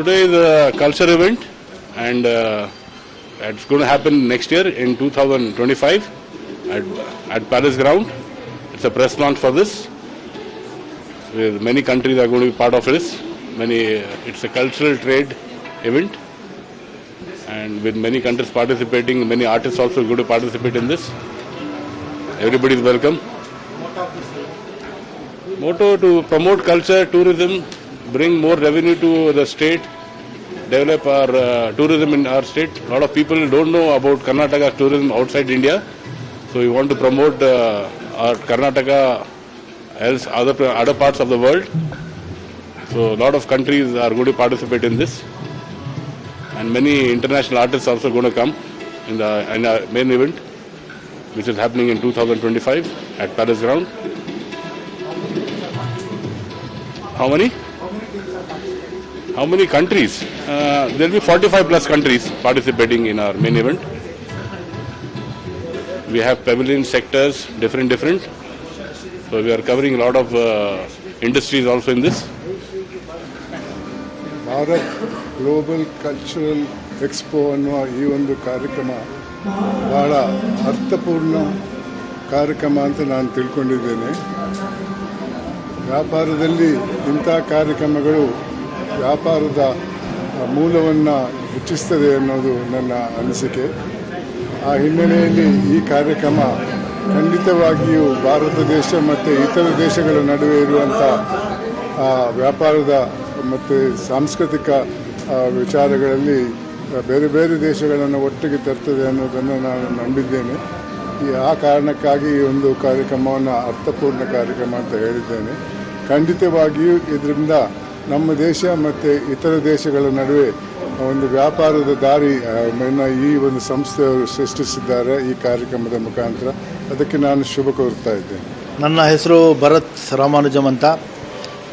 Today is a culture event, and it's going to happen next year in 2025 at Palace Ground. It's a press launch for this. Many countries are going to be part of this. It's a cultural trade event, and with many countries participating, many artists also going to participate in this. Everybody is welcome. Motto to promote culture, tourism, bring more revenue to the state, develop our tourism in our state. A lot of people don't know about Karnataka tourism outside India, so we want to promote our Karnataka else other parts of the world. So a lot of countries are going to participate in this, and many international artists also going to come in our main event, which is happening in 2025 at Palace Ground. How many? How many countries? There will be 45 plus countries participating in our main event. We have pavilion sectors, different. So we are covering a lot of industries also in this. Bharat global cultural expo ಅನ್ನುವ ಈ ಒಂದು ಕಾರ್ಯಕ್ರಮ ಬಹಳ ಅರ್ಥಪೂರ್ಣ ಕಾರ್ಯಕ್ರಮ ಅಂತ ನಾನು ತಿಳ್ಕೊಂಡಿದ್ದೇನೆ. ವ್ಯಾಪಾರದಲ್ಲಿ ಇಂಥ ಕಾರ್ಯಕ್ರಮಗಳು ವ್ಯಾಪಾರದ ಮೂಲವನ್ನು ಹೆಚ್ಚಿಸ್ತದೆ ಅನ್ನೋದು ನನ್ನ ಅನಿಸಿಕೆ. ಆ ಹಿನ್ನೆಲೆಯಲ್ಲಿ ಈ ಕಾರ್ಯಕ್ರಮ ಖಂಡಿತವಾಗಿಯೂ ಭಾರತ ದೇಶ ಮತ್ತು ಇತರ ದೇಶಗಳ ನಡುವೆ ಇರುವಂಥ ವ್ಯಾಪಾರದ ಮತ್ತು ಸಾಂಸ್ಕೃತಿಕ ವಿಚಾರಗಳಲ್ಲಿ ಬೇರೆ ಬೇರೆ ದೇಶಗಳನ್ನು ಒಟ್ಟಿಗೆ ತರ್ತದೆ ಅನ್ನೋದನ್ನು ನಾನು ನಂಬಿದ್ದೇನೆ. ಆ ಕಾರಣಕ್ಕಾಗಿ ಈ ಒಂದು ಕಾರ್ಯಕ್ರಮವನ್ನು ಅರ್ಥಪೂರ್ಣ ಕಾರ್ಯಕ್ರಮ ಅಂತ ಹೇಳಿದ್ದೇನೆ. ಖಂಡಿತವಾಗಿಯೂ ಇದರಿಂದ ನಮ್ಮ ದೇಶ ಮತ್ತು ಇತರ ದೇಶಗಳ ನಡುವೆ ಒಂದು ವ್ಯಾಪಾರದ ದಾರಿಯನ್ನು ಈ ಒಂದು ಸಂಸ್ಥೆಯವರು ಸೃಷ್ಟಿಸಿದ್ದಾರೆ ಈ ಕಾರ್ಯಕ್ರಮದ ಮುಖಾಂತರ. ಅದಕ್ಕೆ ನಾನು ಶುಭ ಕೋರ್ತಾ ಇದ್ದೇನೆ. ನನ್ನ ಹೆಸರು ಭರತ್ ರಾಮಾನುಜಮ್ ಅಂತ,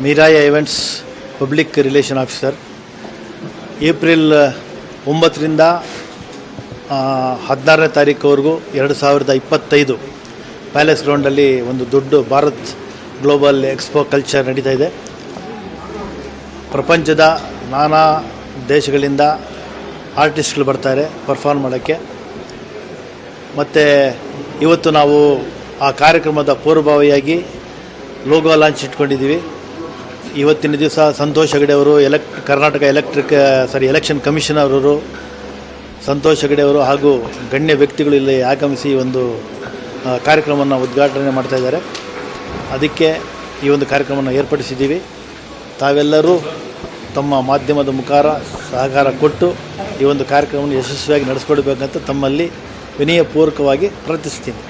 Miraya events public relation officer. April 9ರಿಂದ 16ನೇ ತಾರೀಕುವರೆಗೂ 2025 ಪ್ಯಾಲೇಸ್ ಗ್ರೌಂಡಲ್ಲಿ ಒಂದು ದೊಡ್ಡ ಭಾರತ್ ಗ್ಲೋಬಲ್ ಎಕ್ಸ್ಪೋ ಕಲ್ಚರ್ ನಡೀತಾ ಇದೆ. ಪ್ರಪಂಚದ ನಾನಾ ದೇಶಗಳಿಂದ ಆರ್ಟಿಸ್ಟ್ಗಳು ಬರ್ತಾರೆ ಪರ್ಫಾರ್ಮ್ ಮಾಡೋಕ್ಕೆ. ಮತ್ತು ಇವತ್ತು ನಾವು ಆ ಕಾರ್ಯಕ್ರಮದ ಪೂರ್ವಭಾವಿಯಾಗಿ ಲೋಗೋ ಲಾಂಚ್ ಇಟ್ಕೊಂಡಿದ್ದೀವಿ. ಇವತ್ತಿನ ದಿವಸ ಸಂತೋಷ್ ಹೆಗಡೆ ಅವರು ಕರ್ನಾಟಕ ಎಲೆಕ್ಷನ್ ಕಮಿಷನರ್ ಅವರು, ಸಂತೋಷ್ ಹೆಗಡೆ ಅವರು ಹಾಗೂ ಗಣ್ಯ ವ್ಯಕ್ತಿಗಳು ಇಲ್ಲಿ ಆಗಮಿಸಿ ಒಂದು ಕಾರ್ಯಕ್ರಮವನ್ನು ಉದ್ಘಾಟನೆ ಮಾಡ್ತಾಯಿದ್ದಾರೆ. ಅದಕ್ಕೆ ಈ ಒಂದು ಕಾರ್ಯಕ್ರಮವನ್ನು ಏರ್ಪಡಿಸಿದ್ದೀವಿ. ತಾವೆಲ್ಲರೂ ತಮ್ಮ ಮಾಧ್ಯಮದ ಮುಖಾಂತರ ಸಹಕಾರ ಕೊಟ್ಟು ಈ ಒಂದು ಕಾರ್ಯಕ್ರಮವನ್ನು ಯಶಸ್ವಿಯಾಗಿ ನಡೆಸ್ಕೊಡ್ಬೇಕಂತ ತಮ್ಮಲ್ಲಿ ವಿನಯಪೂರ್ವಕವಾಗಿ ಪ್ರಾರ್ಥಿಸ್ತೀನಿ.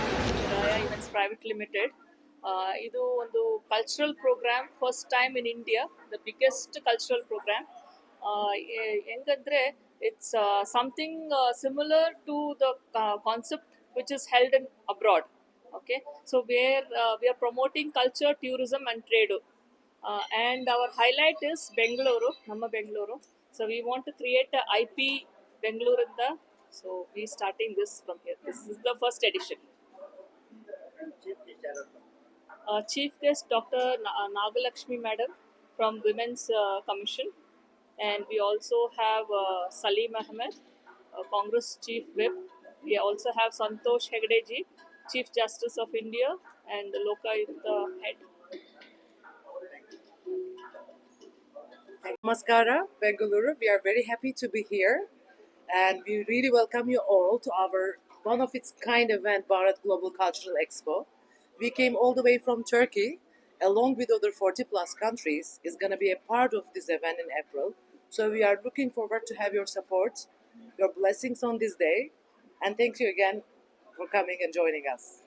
ಪ್ರೈವೇಟ್ ಲಿಮಿಟೆಡ್ ಇದು ಒಂದು cultural programme, first time in India, the biggest cultural programme. ಹೆಂಗಂದರೆ it's something similar to the concept which is held in abroad. Okay, so where we are promoting culture, tourism and trade, and our highlight is Bengaluru, Namma Bengaluru. So we want to create a IP Bengaluru in the, so we starting this from here. This is the first edition. Chief guest Dr. Nagalakshmi Madam from Women's Commission, and we also have Salim Ahmed, Congress Chief Whip. We also have Santosh Hegde ji, Chief Justice of India, and Lokayukta Head. Namaskara, Bengaluru. We are very happy to be here, and we really welcome you all to our one of its kind event, Bharat Global Cultural Expo. We came all the way from Turkey, along with other 40 plus countries, is going to be a part of this event in April. So we are looking forward to have your support, your blessings on this day, and thank you again for coming and joining us.